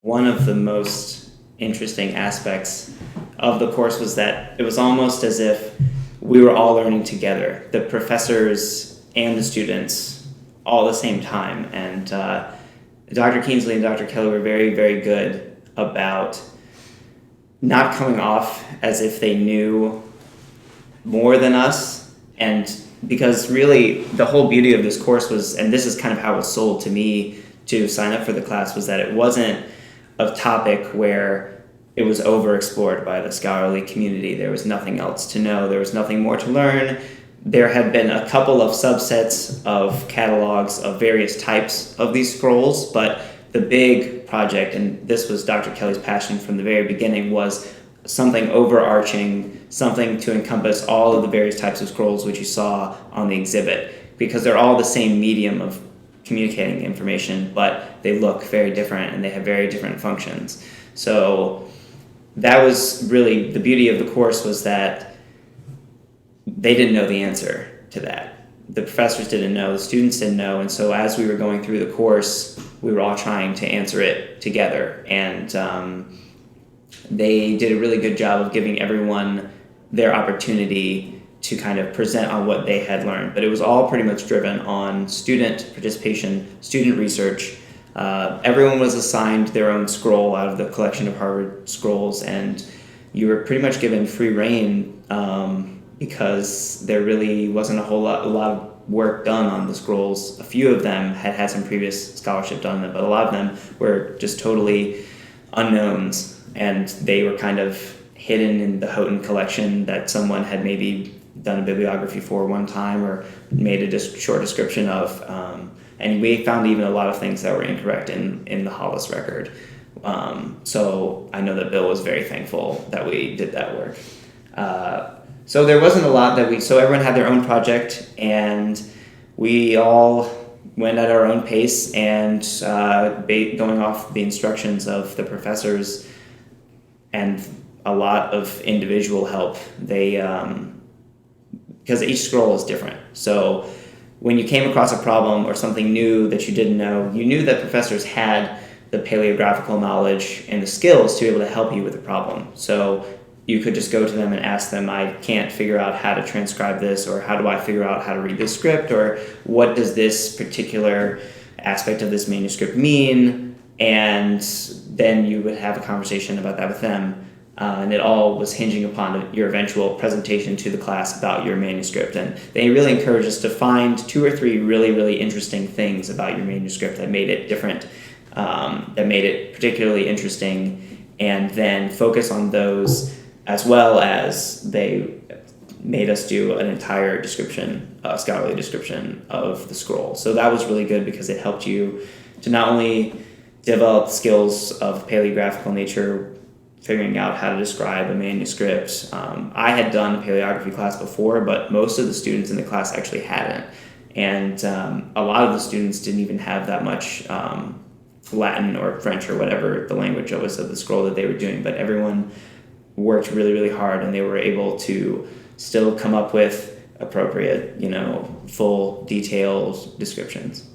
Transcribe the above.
One of the most interesting aspects of the course was that it was almost as if we were all learning together, the professors and the students, all at the same time. And Dr. Kingsley and Dr. Kelly were very, very good about not coming off as if they knew more than us. And because really the whole beauty of this course was, and this is kind of how it was sold to me to sign up for the class, was that it wasn't a topic where it was overexplored by the scholarly community. There was nothing else to know. There was nothing more to learn. There had been a couple of subsets of catalogs of various types of these scrolls, but the big project, and this was Dr. Kelly's passion from the very beginning, was something overarching, something to encompass all of the various types of scrolls which you saw on the exhibit, because they're all the same medium of communicating information, but they look very different and they have very different functions. So that was really the beauty of the course, was that they didn't know the answer to that. The professors didn't know, the students didn't know, and so as we were going through the course, we were all trying to answer it together. And they did a really good job of giving everyone their opportunity to kind of present on what they had learned. But it was all pretty much driven on student participation, student research. Everyone was assigned their own scroll out of the collection of Harvard scrolls, and you were pretty much given free reign because there really wasn't a lot of work done on the scrolls. A few of them had some previous scholarship done on them, but a lot of them were just totally unknowns, and they were kind of hidden in the Houghton collection that someone had maybe done a bibliography for one time or made a short description of. And we found even a lot of things that were incorrect in the Hollis record. So I know that Bill was very thankful that we did that work. So there wasn't a lot so everyone had their own project, and we all went at our own pace and going off the instructions of the professors and a lot of individual help. Because each scroll is different. So when you came across a problem or something new that you didn't know, you knew that professors had the paleographical knowledge and the skills to be able to help you with the problem. So you could just go to them and ask them, I can't figure out how to transcribe this, or how do I figure out how to read this script, or what does this particular aspect of this manuscript mean? And then you would have a conversation about that with them. And it all was hinging upon your eventual presentation to the class about your manuscript. And they really encouraged us to find 2 or 3 really, really interesting things about your manuscript that made it different, that made it particularly interesting, and then focus on those, as well as they made us do an entire description, a scholarly description of the scroll. So that was really good because it helped you to not only develop skills of paleographical nature, figuring out how to describe a manuscript. I had done a paleography class before, but most of the students in the class actually hadn't. And a lot of the students didn't even have that much Latin or French or whatever the language was of the scroll that they were doing. But everyone worked really, really hard, and they were able to still come up with appropriate, full, detailed descriptions.